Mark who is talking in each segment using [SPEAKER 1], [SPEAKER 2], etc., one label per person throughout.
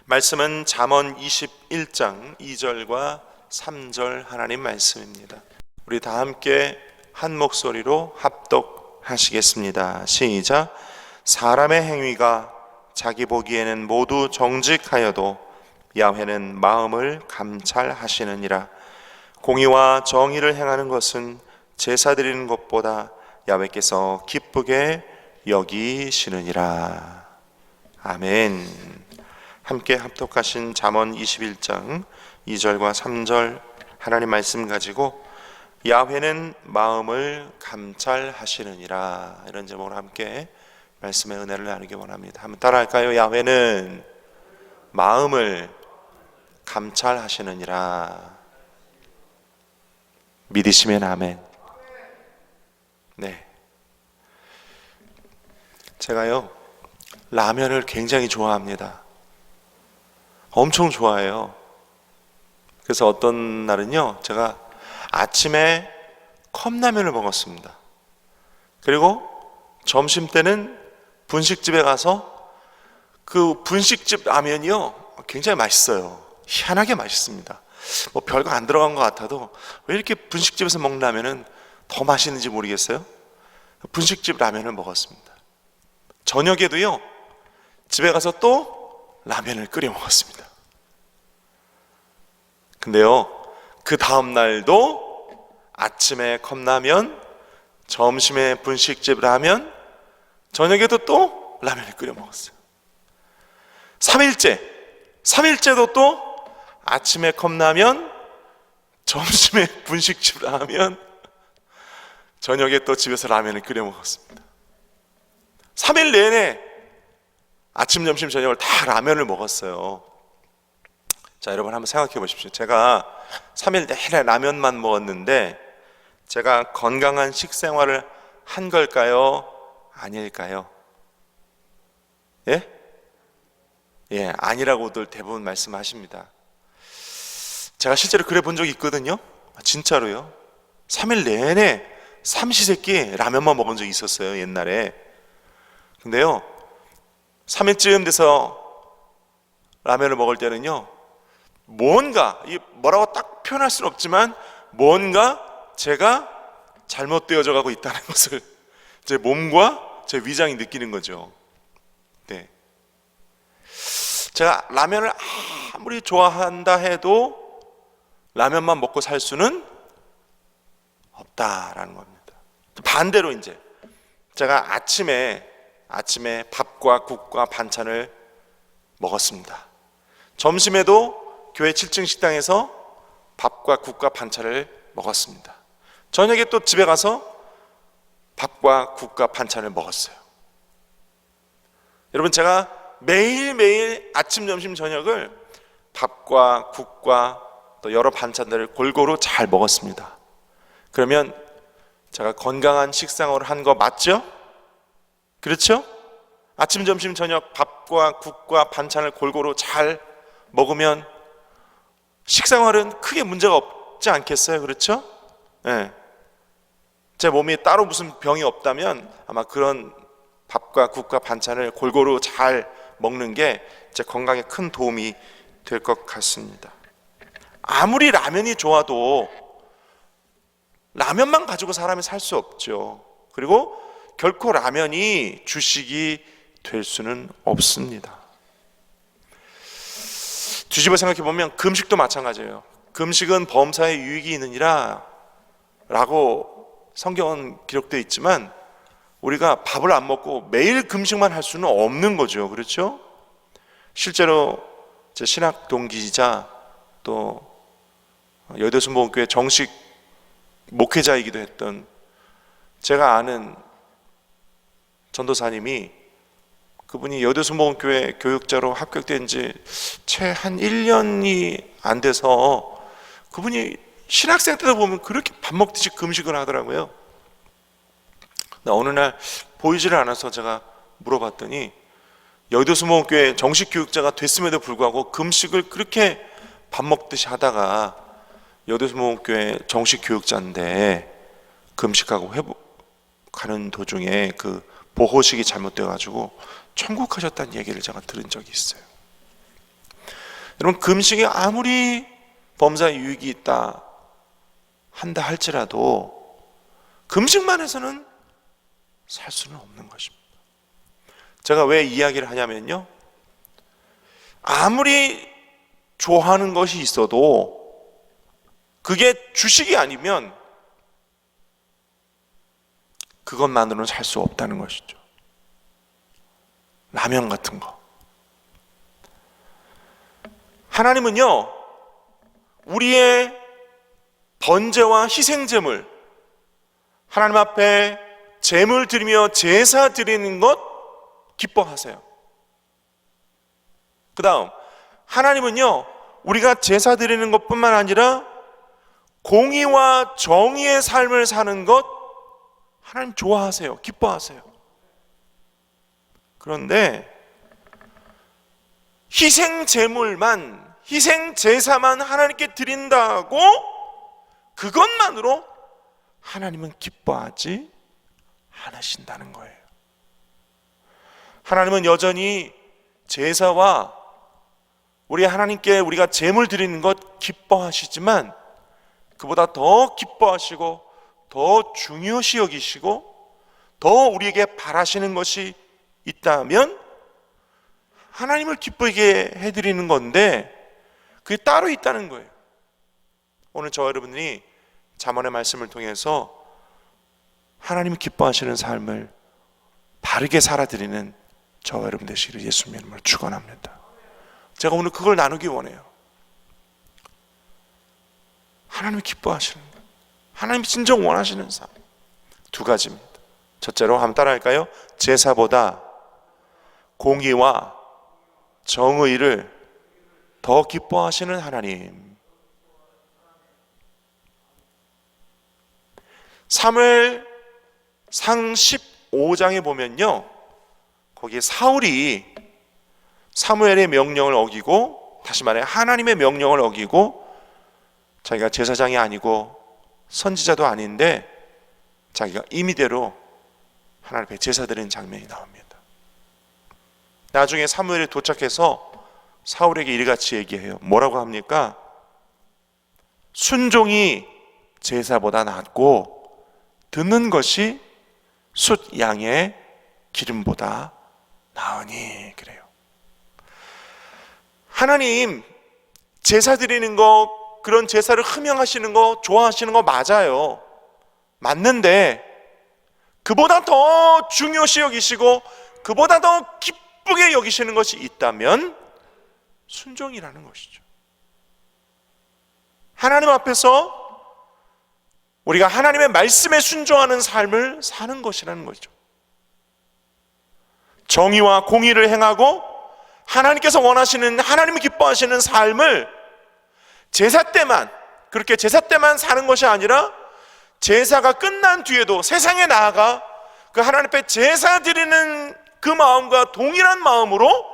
[SPEAKER 1] 말씀은 잠언 21장 2절과 3절 하나님 말씀입니다. 우리 다 함께 한 목소리로 합독하시겠습니다. 시작. 사람의 행위가 자기 보기에는 모두 정직하여도 야훼는 마음을 감찰하시느니라. 공의와 정의를 행하는 것은 제사 드리는 것보다 야훼께서 기쁘게 여기시느니라. 아멘. 함께 합독하신 잠언 21장 2절과 3절 하나님 말씀 가지고 야훼는 마음을 감찰하시느니라, 이런 제목으로 함께 말씀의 은혜를 나누기 원합니다. 한번 따라할까요? 야훼는 마음을 감찰하시느니라. 믿으시면 아멘. 네, 제가요 라면을 굉장히 좋아합니다. 엄청 좋아해요. 그래서 어떤 날은요 제가 아침에 컵라면을 먹었습니다. 그리고 점심 때는 분식집에 가서 그 분식집 라면이요 굉장히 맛있어요. 희한하게 맛있습니다. 뭐 별거 안 들어간 것 같아도 왜 이렇게 분식집에서 먹는 라면은 더 맛있는지 모르겠어요. 분식집 라면을 먹었습니다. 저녁에도요 집에 가서 또 라면을 끓여 먹었습니다. 근데요 그 다음 날도 아침에 컵라면, 점심에 분식집 라면, 저녁에도 또 라면을 끓여 먹었어요. 3일째도 또 아침에 컵라면, 점심에 분식집 라면, 저녁에 또 집에서 라면을 끓여 먹었습니다. 3일 내내 아침, 점심, 저녁을 다 라면을 먹었어요. 자, 여러분 한번 생각해 보십시오. 제가 3일 내내 라면만 먹었는데 제가 건강한 식생활을 한 걸까요? 아닐까요? 예? 예, 아니라고들 대부분 말씀하십니다. 제가 실제로 그래 본 적이 있거든요. 진짜로요. 3일 내내 삼시세끼 라면만 먹은 적이 있었어요, 옛날에. 근데요 3일쯤 돼서 라면을 먹을 때는요 뭔가, 뭐라고 딱 표현할 수는 없지만 뭔가 제가 잘못되어져 가고 있다는 것을 제 몸과 제 위장이 느끼는 거죠. 네. 제가 라면을 아무리 좋아한다 해도 라면만 먹고 살 수는 없다라는 겁니다. 반대로 이제 제가 아침에 밥과 국과 반찬을 먹었습니다. 점심에도 교회 7층 식당에서 밥과 국과 반찬을 먹었습니다. 저녁에 또 집에 가서 밥과 국과 반찬을 먹었어요. 여러분, 제가 매일매일 아침, 점심, 저녁을 밥과 국과 또 여러 반찬들을 골고루 잘 먹었습니다. 그러면 제가 건강한 식생활을 한 거 맞죠? 그렇죠? 아침, 점심, 저녁 밥과 국과 반찬을 골고루 잘 먹으면 식생활은 크게 문제가 없지 않겠어요? 그렇죠? 네. 제 몸에 따로 무슨 병이 없다면 아마 그런 밥과 국과 반찬을 골고루 잘 먹는 게 제 건강에 큰 도움이 될 것 같습니다. 아무리 라면이 좋아도 라면만 가지고 사람이 살 수 없죠. 그리고 결코 라면이 주식이 될 수는 없습니다. 뒤집어 생각해 보면 금식도 마찬가지예요. 금식은 범사에 유익이 있느니라 라고 성경은 기록되어 있지만 우리가 밥을 안 먹고 매일 금식만 할 수는 없는 거죠. 그렇죠? 실제로 제 신학 동기이자 또 여대순복음교회 정식 목회자이기도 했던 제가 아는 전도사님이, 그분이 여대순복음교회 교육자로 합격된 지 채 한 1년이 안 돼서 그분이 신학생 때도 보면 그렇게 밥 먹듯이 금식을 하더라고요. 어느 날 보이지를 않아서 제가 물어봤더니 여대순복음교회 정식 교육자가 됐음에도 불구하고 금식을 그렇게 밥 먹듯이 하다가 여대순복음교회 정식 교육자인데 금식하고 회복하는 도중에 그 보호식이 잘못되어 가지고 천국 가셨다는 얘기를 제가 들은 적이 있어요. 여러분, 금식이 아무리 범사에 유익이 있다 한다 할지라도 금식만 해서는 살 수는 없는 것입니다. 제가 왜 이야기를 하냐면요, 아무리 좋아하는 것이 있어도 그게 주식이 아니면 그것만으로는 살 수 없다는 것이죠. 라면 같은 거. 하나님은요, 우리의 번제와 희생제물, 하나님 앞에 제물 드리며 제사 드리는 것 기뻐하세요. 그 다음, 하나님은요, 우리가 제사 드리는 것뿐만 아니라 공의와 정의의 삶을 사는 것 하나님 좋아하세요. 기뻐하세요. 그런데 희생 제물만, 희생 제사만 하나님께 드린다고 그것만으로 하나님은 기뻐하지 않으신다는 거예요. 하나님은 여전히 제사와 우리 하나님께 우리가 제물 드리는 것 기뻐하시지만 그보다 더 기뻐하시고 더 중요시 여기시고 더 우리에게 바라시는 것이 있다면 하나님을 기쁘게 해드리는 건데 그게 따로 있다는 거예요. 오늘 저와 여러분이 잠언의 말씀을 통해서 하나님을 기뻐하시는 삶을 바르게 살아드리는 저와 여러분 되시기를 예수님의 이름으로 축원합니다. 제가 오늘 그걸 나누기 원해요. 하나님이 기뻐하시는 것, 하나님이 진정 원하시는 삶, 두 가지입니다. 첫째로 한번 따라할까요? 제사보다 공의와 정의를 더 기뻐하시는 하나님. 사무엘상 15장에 보면요, 거기에 사울이 사무엘의 명령을 어기고, 다시 말해 하나님의 명령을 어기고 자기가 제사장이 아니고 선지자도 아닌데 자기가 임의대로 하나님 앞에 제사 드리는 장면이 나옵니다. 나중에 사무엘이 도착해서 사울에게 이같이 얘기해요. 뭐라고 합니까? 순종이 제사보다 낫고 듣는 것이 숫 양의 기름보다 나으니. 그래요. 하나님 제사 드리는 거, 그런 제사를 흠양하시는 거, 좋아하시는 거 맞아요. 맞는데 그보다 더 중요시 여기시고 그보다 더 기쁘게 여기시는 것이 있다면 순종이라는 것이죠. 하나님 앞에서 우리가 하나님의 말씀에 순종하는 삶을 사는 것이라는 거죠. 정의와 공의를 행하고 하나님께서 원하시는, 하나님이 기뻐하시는 삶을 제사 때만, 그렇게 제사 때만 사는 것이 아니라 제사가 끝난 뒤에도 세상에 나아가 그 하나님 앞에 제사 드리는 그 마음과 동일한 마음으로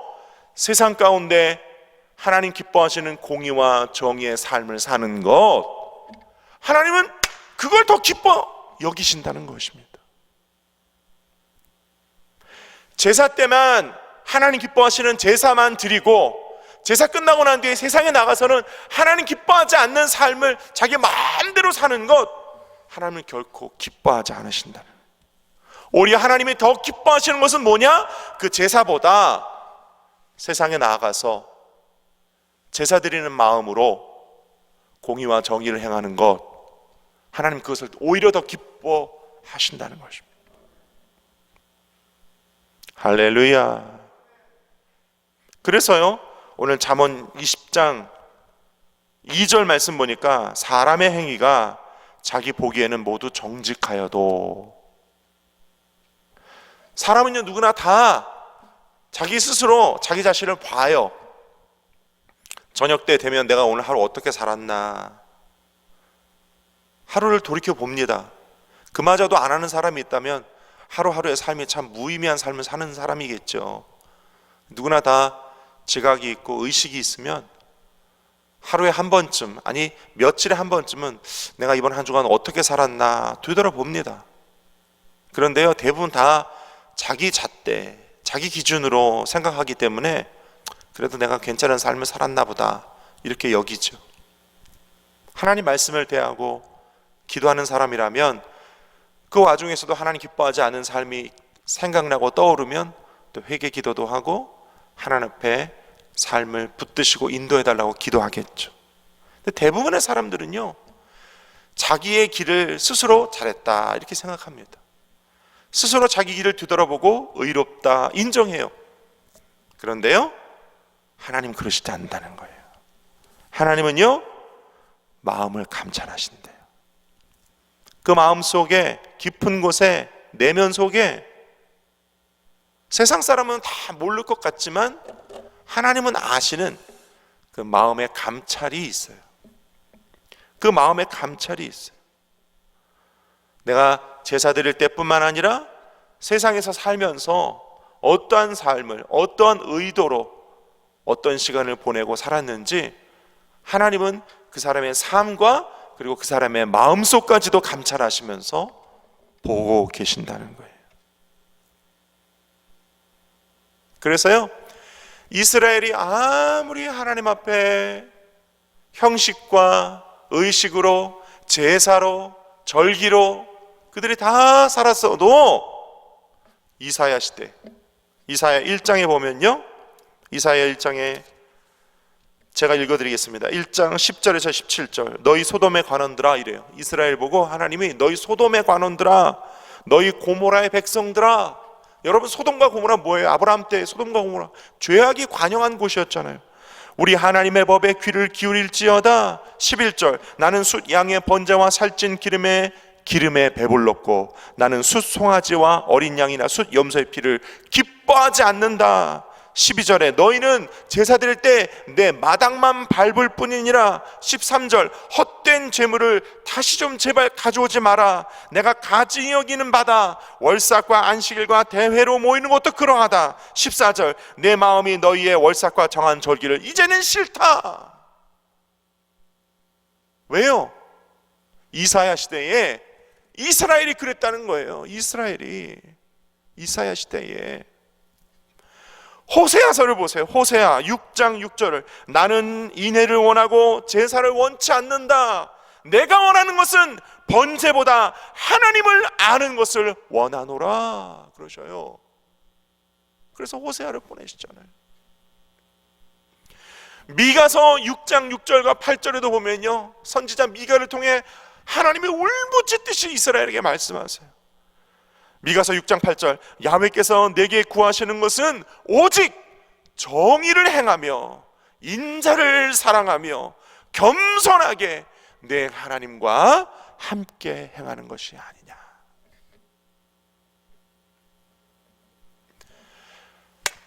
[SPEAKER 1] 세상 가운데 하나님 기뻐하시는 공의와 정의의 삶을 사는 것, 하나님은 그걸 더 기뻐 여기신다는 것입니다. 제사 때만 하나님 기뻐하시는 제사만 드리고 제사 끝나고 난 뒤에 세상에 나가서는 하나님 기뻐하지 않는 삶을 자기 마음대로 사는 것, 하나님은 결코 기뻐하지 않으신다는. 오히려 하나님이 더 기뻐하시는 것은 뭐냐? 그 제사보다 세상에 나아가서 제사 드리는 마음으로 공의와 정의를 행하는 것, 하나님 그것을 오히려 더 기뻐하신다는 것입니다. 할렐루야. 그래서요, 오늘 잠언 20장 2절 말씀 보니까 사람의 행위가 자기 보기에는 모두 정직하여도, 사람은요 누구나 다 자기 스스로 자기 자신을 봐요. 저녁 때 되면 내가 오늘 하루 어떻게 살았나, 하루를 돌이켜 봅니다. 그마저도 안 하는 사람이 있다면 하루하루의 삶이 참 무의미한 삶을 사는 사람이겠죠. 누구나 다 지각이 있고 의식이 있으면 하루에 한 번쯤, 아니 며칠에 한 번쯤은 내가 이번 한 주간 어떻게 살았나 되돌아봅니다. 그런데요, 대부분 다 자기 잣대, 자기 기준으로 생각하기 때문에 그래도 내가 괜찮은 삶을 살았나 보다 이렇게 여기죠. 하나님 말씀을 대하고 기도하는 사람이라면 그 와중에서도 하나님 기뻐하지 않은 삶이 생각나고 떠오르면 또 회개 기도도 하고 하나님 앞에 삶을 붙드시고 인도해달라고 기도하겠죠. 근데 대부분의 사람들은요, 자기의 길을 스스로 잘했다 이렇게 생각합니다. 스스로 자기 길을 뒤돌아보고 의롭다 인정해요. 그런데요, 하나님 그러시지 않는다는 거예요. 하나님은요, 마음을 감찰하신대요. 그 마음 속에, 깊은 곳에, 내면 속에 세상 사람은 다 모를 것 같지만 하나님은 아시는 그 마음의 감찰이 있어요. 그 마음의 감찰이 있어요. 내가 제사 드릴 때뿐만 아니라 세상에서 살면서 어떠한 삶을, 어떠한 의도로 어떤 시간을 보내고 살았는지 하나님은 그 사람의 삶과 그리고 그 사람의 마음속까지도 감찰하시면서 보고 계신다는 거예요. 그래서요, 이스라엘이 아무리 하나님 앞에 형식과 의식으로, 제사로, 절기로 그들이 다 살았어도 이사야 시대, 이사야 1장에 보면요, 이사야 1장에 제가 읽어드리겠습니다. 1장 10절에서 17절. 너희 소돔의 관원들아 이래요. 이스라엘 보고 하나님이 너희 소돔의 관원들아, 너희 고모라의 백성들아. 여러분, 소돔과 고모라 뭐예요? 아브라함 때 소돔과 고모라 죄악이 관영한 곳이었잖아요. 우리 하나님의 법에 귀를 기울일지어다. 11절. 나는 숫 양의 번제와 살찐 기름에 배불렀고 나는 숫 송아지와 어린 양이나 숫 염소의 피를 기뻐하지 않는다. 12절에 너희는 제사 드릴 때 내 마당만 밟을 뿐이니라. 13절. 헛된 재물을 다시 좀 제발 가져오지 마라. 내가 가증히 여기는 바다. 월삭과 안식일과 대회로 모이는 것도 그러하다. 14절. 내 마음이 너희의 월삭과 정한 절기를 이제는 싫다. 왜요? 이사야 시대에 이스라엘이 그랬다는 거예요. 이스라엘이 이사야 시대에. 호세아서를 보세요. 호세아 6장 6절을 나는 인애를 원하고 제사를 원치 않는다. 내가 원하는 것은 번제보다 하나님을 아는 것을 원하노라 그러셔요. 그래서 호세아를 보내시잖아요. 미가서 6장 6절과 8절에도 보면요, 선지자 미가를 통해 하나님이 울부짖듯이 이스라엘에게 말씀하세요. 미가서 6장 8절. 야훼께서 내게 구하시는 것은 오직 정의를 행하며 인자를 사랑하며 겸손하게 내 하나님과 함께 행하는 것이 아니냐.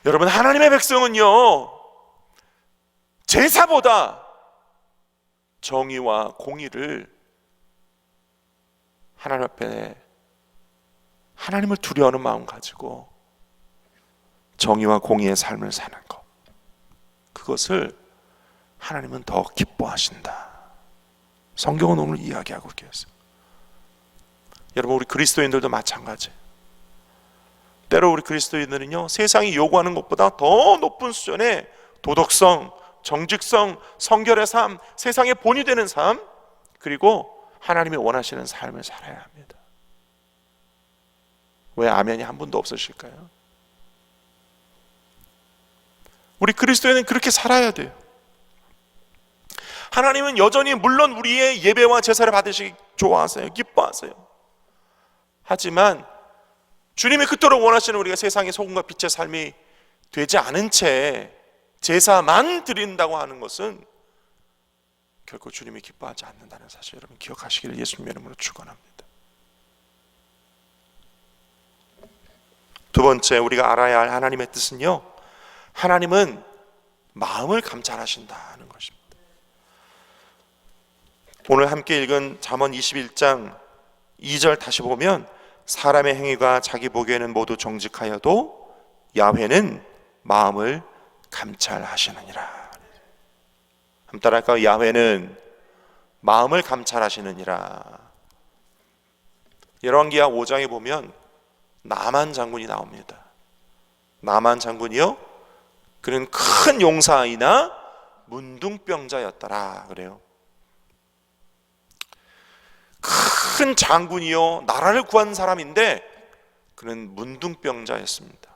[SPEAKER 1] 여러분, 하나님의 백성은요, 제사보다 정의와 공의를 하나님 앞에 하나님을 두려워하는 마음 가지고 정의와 공의의 삶을 사는 것, 그것을 하나님은 더 기뻐하신다. 성경은 오늘 이야기하고 있어요. 여러분, 우리 그리스도인들도 마찬가지예요. 때로 우리 그리스도인들은요, 세상이 요구하는 것보다 더 높은 수준의 도덕성, 정직성, 성결의 삶, 세상의 본이 되는 삶, 그리고 하나님이 원하시는 삶을 살아야 합니다. 왜 아멘이 한 분도 없으실까요? 우리 그리스도인은 그렇게 살아야 돼요. 하나님은 여전히 물론 우리의 예배와 제사를 받으시기 좋아하세요. 기뻐하세요. 하지만 주님이 그토록 원하시는 우리가 세상의 소금과 빛의 삶이 되지 않은 채 제사만 드린다고 하는 것은 결코 주님이 기뻐하지 않는다는 사실, 여러분 기억하시기를 예수님의 이름으로 축원합니다. 두 번째, 우리가 알아야 할 하나님의 뜻은요, 하나님은 마음을 감찰하신다는 것입니다. 오늘 함께 읽은 잠언 21장 2절 다시 보면 사람의 행위가 자기 보기에는 모두 정직하여도 야훼는 마음을 감찰하시느니라. 한번 따라할까요? 야훼는 마음을 감찰하시느니라. 열왕기하 5장에 보면 나만 장군이 나옵니다. 나만 장군이요, 그는 큰 용사이나 문둥병자였더라 그래요. 큰 장군이요 나라를 구한 사람인데 그는 문둥병자였습니다.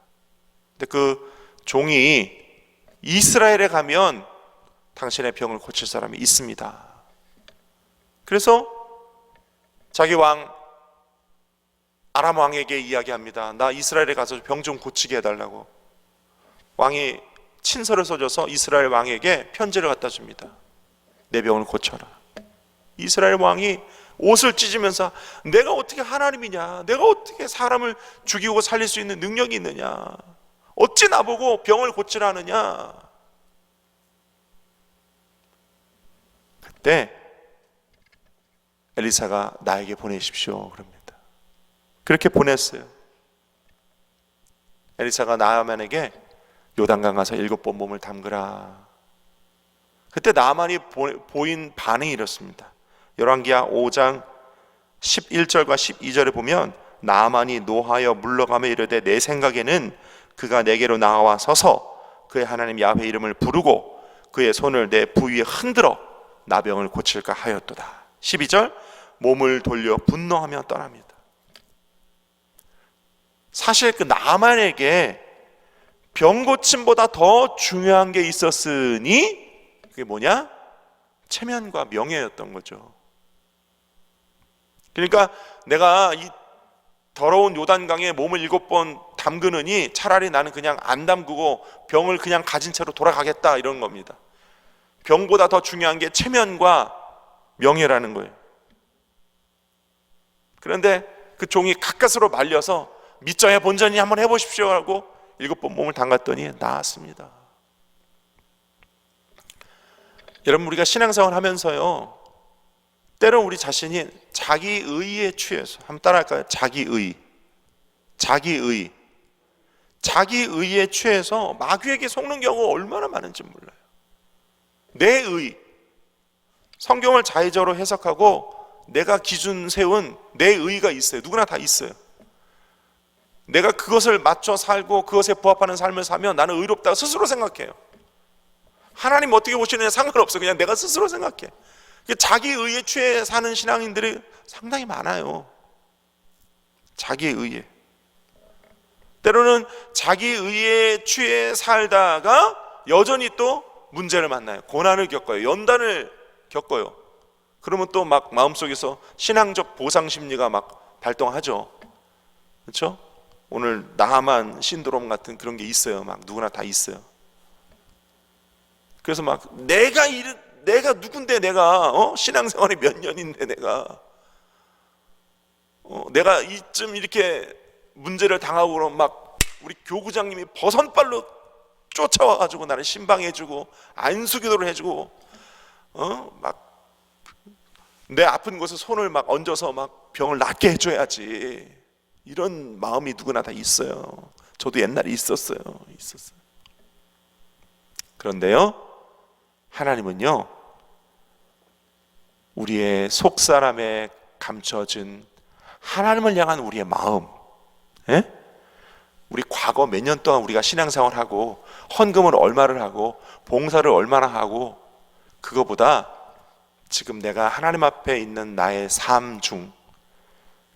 [SPEAKER 1] 근데 그 종이 이스라엘에 가면 당신의 병을 고칠 사람이 있습니다. 그래서 자기 왕 아람 왕에게 이야기합니다. 나 이스라엘에 가서 병 좀 고치게 해달라고. 왕이 친서를 써줘서 이스라엘 왕에게 편지를 갖다 줍니다. 내 병을 고쳐라. 이스라엘 왕이 옷을 찢으면서 내가 어떻게 하나님이냐, 내가 어떻게 사람을 죽이고 살릴 수 있는 능력이 있느냐, 어찌 나보고 병을 고치라 하느냐. 그때 엘리사가 나에게 보내십시오 그럽니다. 그렇게 보냈어요. 엘리사가 나아만에게 요단강 가서 7번 몸을 담그라. 그때 나아만이 보인 반응이 이렇습니다. 열왕기하 5장 11절과 12절에 보면 나아만이 노하여 물러가며 이르되 내 생각에는 그가 내게로 나와 서서 그의 하나님 야훼 이름을 부르고 그의 손을 내 부위에 흔들어 나병을 고칠까 하였도다. 12절 몸을 돌려 분노하며 떠납니다. 사실 그 나아만에게 병 고침보다 더 중요한 게 있었으니 그게 뭐냐? 체면과 명예였던 거죠. 그러니까 내가 이 더러운 요단강에 몸을 7번 담그느니 차라리 나는 그냥 안 담그고 병을 그냥 가진 채로 돌아가겠다 이런 겁니다. 병보다 더 중요한 게 체면과 명예라는 거예요. 그런데 그 종이 가까스로 말려서 믿자야 본전이 한번 해보십시오 하고 7번 몸을 담갔더니 나았습니다. 여러분, 우리가 신앙생활 하면서요, 때론 우리 자신이 자기 의에 취해서, 한번 따라할까요? 자기 의에 취해서 마귀에게 속는 경우가 얼마나 많은지 몰라요. 내 의, 성경을 자의적으로 해석하고 내가 기준 세운 내 의가 있어요. 누구나 다 있어요. 내가 그것을 맞춰 살고 그것에 부합하는 삶을 살면 나는 의롭다고 스스로 생각해요. 하나님 어떻게 보시느냐 상관없어. 그냥 내가 스스로 생각해. 자기 의에 취해 사는 신앙인들이 상당히 많아요. 자기 의에. 때로는 자기 의에 취해 살다가 여전히 또 문제를 만나요. 고난을 겪어요. 연단을 겪어요. 그러면 또 막 마음속에서 신앙적 보상 심리가 막 발동하죠. 그렇죠? 오늘 나만 신드롬 같은 그런 게 있어요. 막 누구나 다 있어요. 그래서 막 내가 누군데 내가 신앙생활이 몇 년인데 내가 이쯤 이렇게 문제를 당하고 그러면 막 우리 교구장님이 버선발로 쫓아와가지고 나를 신방해주고 안수기도를 해주고 막 내 아픈 곳에 손을 막 얹어서 막 병을 낫게 해줘야지. 이런 마음이 누구나 다 있어요. 저도 옛날에 있었어요. 그런데요, 하나님은요, 우리의 속사람에 감춰진 하나님을 향한 우리의 마음, 우리 과거 몇 년 동안 우리가 신앙생활하고 헌금을 얼마를 하고 봉사를 얼마나 하고, 그거보다 지금 내가 하나님 앞에 있는 나의 삶 중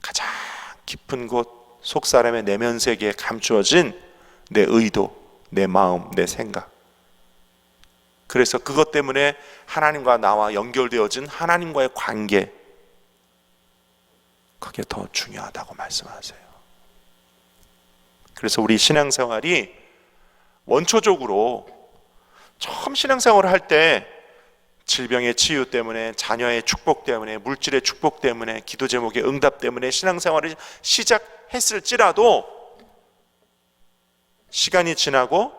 [SPEAKER 1] 가장 깊은 곳 속사람의 내면 세계에 감추어진 내 의도, 내 마음, 내 생각, 그래서 그것 때문에 하나님과 나와 연결되어진 하나님과의 관계, 그게 더 중요하다고 말씀하세요. 그래서 우리 신앙생활이 원초적으로 처음 신앙생활을 할 때 질병의 치유 때문에, 자녀의 축복 때문에, 물질의 축복 때문에, 기도 제목의 응답 때문에 신앙생활을 시작했을지라도 시간이 지나고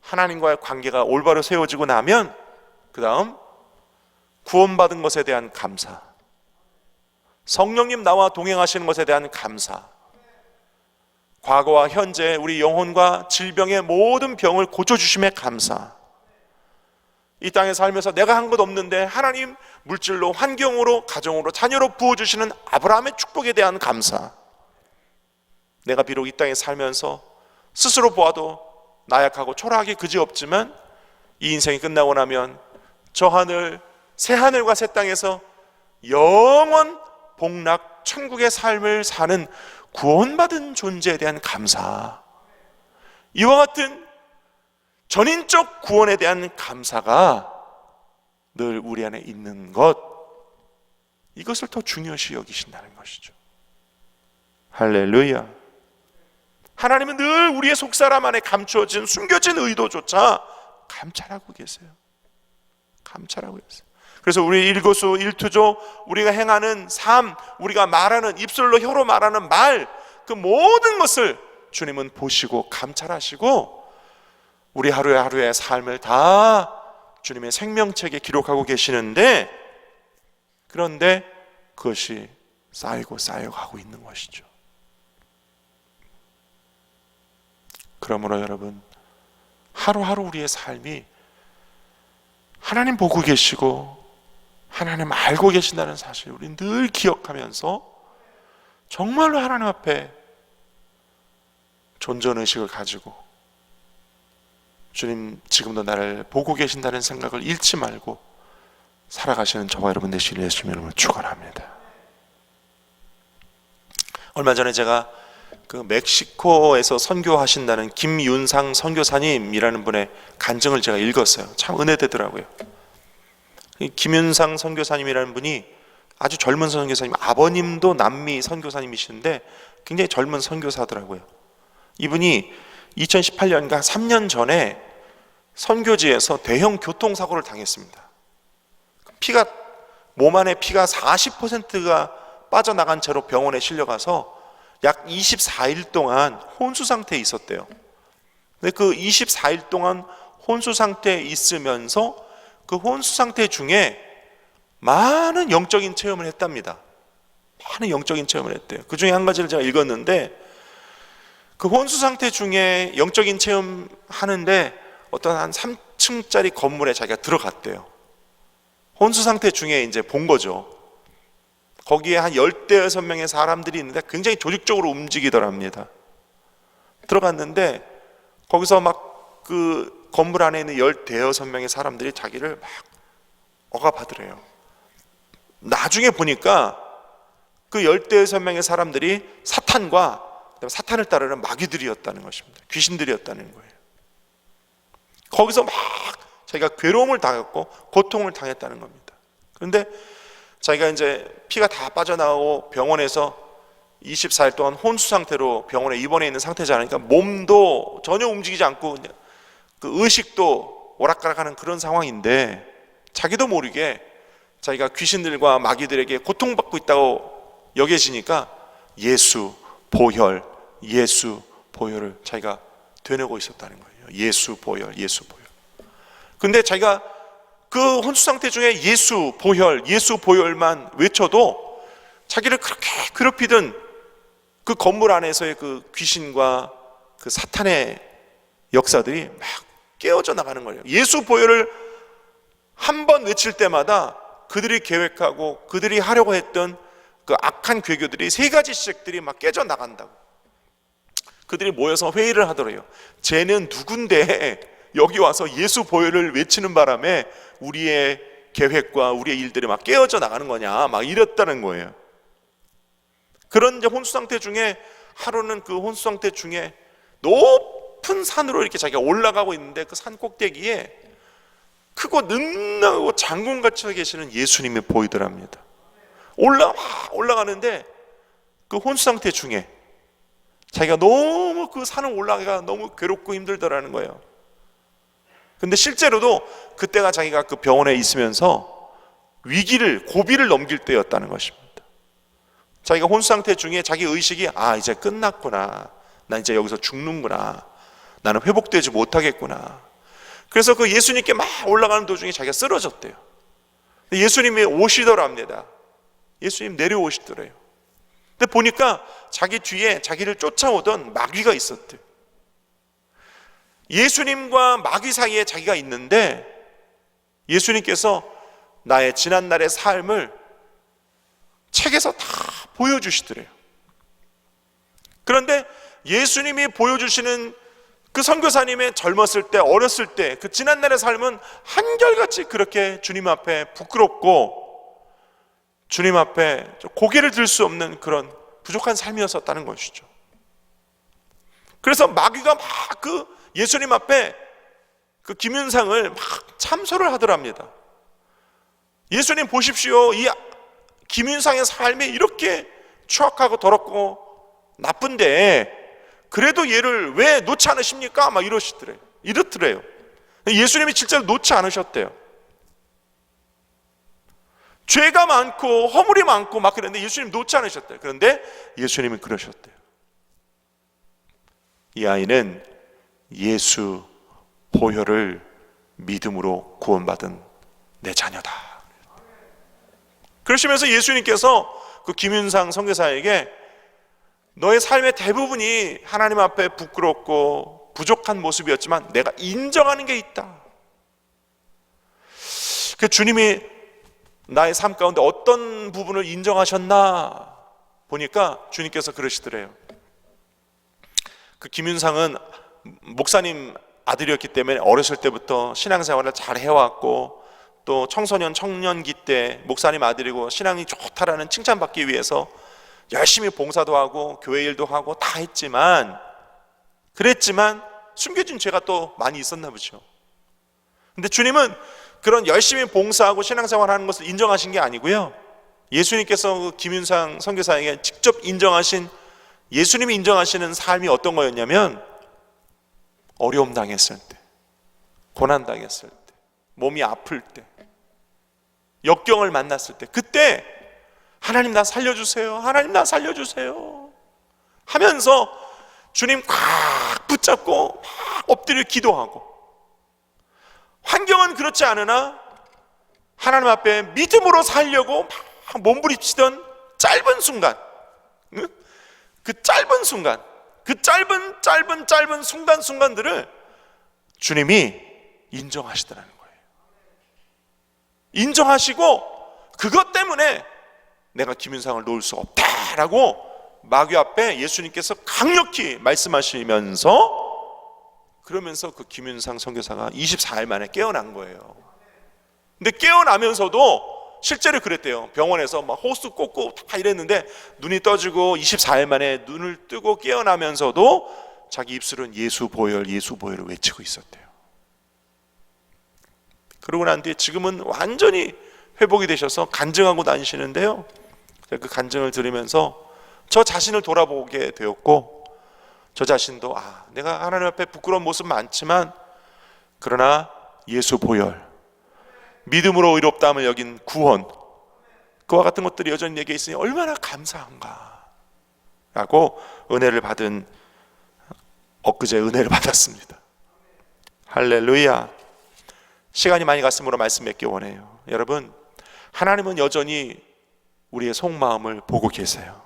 [SPEAKER 1] 하나님과의 관계가 올바로 세워지고 나면 그 다음 구원받은 것에 대한 감사, 성령님 나와 동행하시는 것에 대한 감사, 과거와 현재 우리 영혼과 질병의 모든 병을 고쳐주심에 감사, 이 땅에 살면서 내가 한 것 없는데 하나님 물질로, 환경으로, 가정으로, 자녀로 부어주시는 아브라함의 축복에 대한 감사, 내가 비록 이 땅에 살면서 스스로 보아도 나약하고 초라하기 그지없지만 이 인생이 끝나고 나면 저 하늘, 새 하늘과 새 땅에서 영원 복락 천국의 삶을 사는 구원받은 존재에 대한 감사, 이와 같은 전인적 구원에 대한 감사가 늘 우리 안에 있는 것, 이것을 더 중요시 여기신다는 것이죠. 할렐루야. 하나님은 늘 우리의 속사람 안에 감추어진 숨겨진 의도조차 감찰하고 계세요. 감찰하고 계세요. 그래서 우리 일거수 일투조, 우리가 행하는 삶, 우리가 말하는, 입술로 혀로 말하는 말, 그 모든 것을 주님은 보시고 감찰하시고 우리 하루의 삶을 다 주님의 생명책에 기록하고 계시는데, 그런데 그것이 쌓이고 쌓여가고 있는 것이죠. 그러므로 여러분, 하루하루 우리의 삶이 하나님 보고 계시고 하나님 알고 계신다는 사실을 우리 늘 기억하면서 정말로 하나님 앞에 존전의식을 가지고 주님 지금도 나를 보고 계신다는 생각을 잃지 말고 살아가시는 저와 여러분 되시기를 예수님의 이름으로 축원합니다. 얼마 전에 제가 그 멕시코에서 선교하신다는 김윤상 선교사님이라는 분의 간증을 제가 읽었어요. 참 은혜되더라고요. 김윤상 선교사님이라는 분이 아주 젊은 선교사님, 아버님도 남미 선교사님이신데 굉장히 젊은 선교사더라고요. 이분이 2018년과 3년 전에 선교지에서 대형 교통사고를 당했습니다. 몸 안에 피가 40%가 빠져나간 채로 병원에 실려가서 약 24일 동안 혼수 상태에 있었대요. 근데 그 24일 동안 혼수 상태에 있으면서 그 혼수 상태 중에 많은 영적인 체험을 했답니다. 많은 영적인 체험을 했대요. 그 중에 한 가지를 제가 읽었는데, 그 혼수 상태 중에 영적인 체험 하는데 어떤 한 3층짜리 건물에 자기가 들어갔대요. 혼수 상태 중에 이제 본 거죠. 거기에 한 16명의 사람들이 있는데 굉장히 조직적으로 움직이더랍니다. 들어갔는데 거기서 막 그 건물 안에 있는 16명의 사람들이 자기를 막 억압하더래요. 나중에 보니까 그 16명의 사람들이 사탄과 사탄을 따르는 마귀들이었다는 것입니다. 귀신들이었다는 거예요. 거기서 막 자기가 괴로움을 당했고 고통을 당했다는 겁니다. 그런데 자기가 이제 피가 다 빠져나오고 병원에서 24일 동안 혼수 상태로 병원에 입원해 있는 상태잖아요. 그러니까 몸도 전혀 움직이지 않고 그 의식도 오락가락하는 그런 상황인데, 자기도 모르게 자기가 귀신들과 마귀들에게 고통받고 있다고 여겨지니까 예수 보혈, 예수 보혈을 자기가 되뇌고 있었다는 거예요. 예수 보혈, 예수 보혈. 근데 자기가 그 혼수 상태 중에 예수 보혈, 예수 보혈만 외쳐도 자기를 그렇게 괴롭히던 그 건물 안에서의 그 귀신과 그 사탄의 역사들이 막 깨어져 나가는 거예요. 예수 보혈을 한 번 외칠 때마다 그들이 계획하고 그들이 하려고 했던 그 악한 괴교들이, 세 가지 시책들이 막 깨져 나간다고. 그들이 모여서 회의를 하더래요. 쟤는 누군데 여기 와서 예수 보혈을 외치는 바람에 우리의 계획과 우리의 일들이 막 깨어져 나가는 거냐, 막 이랬다는 거예요. 그런 이제 혼수 상태 중에 하루는 그 혼수 상태 중에 높은 산으로 이렇게 자기가 올라가고 있는데 그 산 꼭대기에 크고 능력하고 장군같이 서 계시는 예수님이 보이더랍니다. 올라가는데 그 혼수 상태 중에 자기가 너무 그 산을 올라가기가 너무 괴롭고 힘들더라는 거예요. 근데 실제로도 그때가 자기가 그 병원에 있으면서 고비를 넘길 때였다는 것입니다. 자기가 혼수 상태 중에 자기 의식이 이제 끝났구나, 나 이제 여기서 죽는구나, 나는 회복되지 못하겠구나. 그래서 그 예수님께 막 올라가는 도중에 자기가 쓰러졌대요. 예수님이 오시더랍니다. 예수님 내려오시더래요. 근데 보니까 자기 뒤에 자기를 쫓아오던 마귀가 있었대요. 예수님과 마귀 사이에 자기가 있는데 예수님께서 나의 지난날의 삶을 책에서 다 보여주시더래요. 그런데 예수님이 보여주시는 그 선교사님의 젊었을 때, 어렸을 때 그 지난날의 삶은 한결같이 그렇게 주님 앞에 부끄럽고 주님 앞에 고개를 들 수 없는 그런 부족한 삶이었었다는 것이죠. 그래서 마귀가 막 그 예수님 앞에 그 김윤상을 막 참소를 하더랍니다. 예수님 보십시오, 이 김윤상의 삶이 이렇게 추악하고 더럽고 나쁜데 그래도 얘를 왜 놓지 않으십니까? 막 이렇더래요. 예수님이 실제로 놓지 않으셨대요. 죄가 많고 허물이 많고 막 그랬는데 예수님 놓지 않으셨대요. 그런데 예수님이 그러셨대요. 이 아이는 예수 보혈을 믿음으로 구원받은 내 자녀다. 그러시면서 예수님께서 그 김윤상 선교사에게 너의 삶의 대부분이 하나님 앞에 부끄럽고 부족한 모습이었지만 내가 인정하는 게 있다. 그 주님이 나의 삶 가운데 어떤 부분을 인정하셨나 보니까 주님께서 그러시더래요. 그 김윤상은 목사님 아들이었기 때문에 어렸을 때부터 신앙생활을 잘 해왔고 또 청소년 청년기 때 목사님 아들이고 신앙이 좋다라는 칭찬받기 위해서 열심히 봉사도 하고 교회 일도 하고 다 했지만 그랬지만 숨겨진 죄가 또 많이 있었나 보죠. 근데 주님은 그런 열심히 봉사하고 신앙생활하는 것을 인정하신 게 아니고요, 예수님께서 그 김윤상 선교사에게 직접 인정하신, 예수님이 인정하시는 삶이 어떤 거였냐면 어려움 당했을 때, 고난 당했을 때, 몸이 아플 때, 역경을 만났을 때, 그때 하나님 나 살려주세요, 하나님 나 살려주세요 하면서 주님 꽉 붙잡고 막 엎드려 기도하고, 환경은 그렇지 않으나 하나님 앞에 믿음으로 살려고 막 몸부림치던 짧은 순간, 그 짧은 순간, 그 짧은 순간들을 주님이 인정하시더라는 거예요. 인정하시고 그것 때문에 내가 김윤상을 놓을 수 없다라고 마귀 앞에 예수님께서 강력히 말씀하시면서, 그러면서 그 김윤상 선교사가 24일 만에 깨어난 거예요. 근데 깨어나면서도 실제로 그랬대요. 병원에서 막 호수 꽂고 다 이랬는데 눈이 떠지고 24일 만에 눈을 뜨고 깨어나면서도 자기 입술은 예수 보혈, 예수 보혈을 외치고 있었대요. 그러고 난 뒤에 지금은 완전히 회복이 되셔서 간증하고 다니시는데요, 그 간증을 들으면서 저 자신을 돌아보게 되었고, 저 자신도 내가 하나님 앞에 부끄러운 모습 많지만 그러나 예수 보혈, 믿음으로 의롭다함을 여긴 구원, 그와 같은 것들이 여전히 내게 있으니 얼마나 감사한가 라고 은혜를 받은, 엊그제 은혜를 받았습니다. 할렐루야. 시간이 많이 갔으므로 말씀 맺기 원해요. 여러분, 하나님은 여전히 우리의 속마음을 보고 계세요.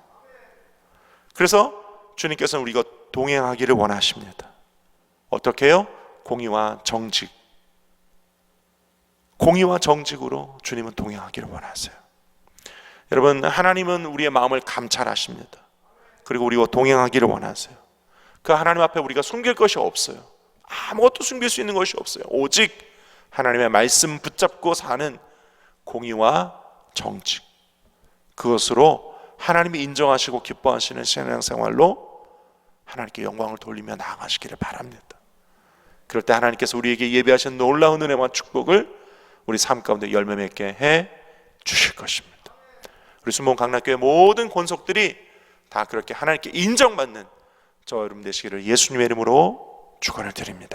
[SPEAKER 1] 그래서 주님께서는 우리가 동행하기를 원하십니다. 어떻게 해요? 공의와 정직, 공의와 정직으로 주님은 동행하기를 원하세요. 여러분, 하나님은 우리의 마음을 감찰하십니다. 그리고 우리와 동행하기를 원하세요. 그 하나님 앞에 우리가 숨길 것이 없어요. 아무것도 숨길 수 있는 것이 없어요. 오직 하나님의 말씀 붙잡고 사는 공의와 정직, 그것으로 하나님이 인정하시고 기뻐하시는 신앙생활로 하나님께 영광을 돌리며 나아가시기를 바랍니다. 그럴 때 하나님께서 우리에게 예비하신 놀라운 은혜와 축복을 우리 삶 가운데 열매 맺게 해 주실 것입니다. 우리 순복음 강락교회 모든 권속들이 다 그렇게 하나님께 인정받는 저 여러분 되시기를 예수님의 이름으로 축원을 드립니다.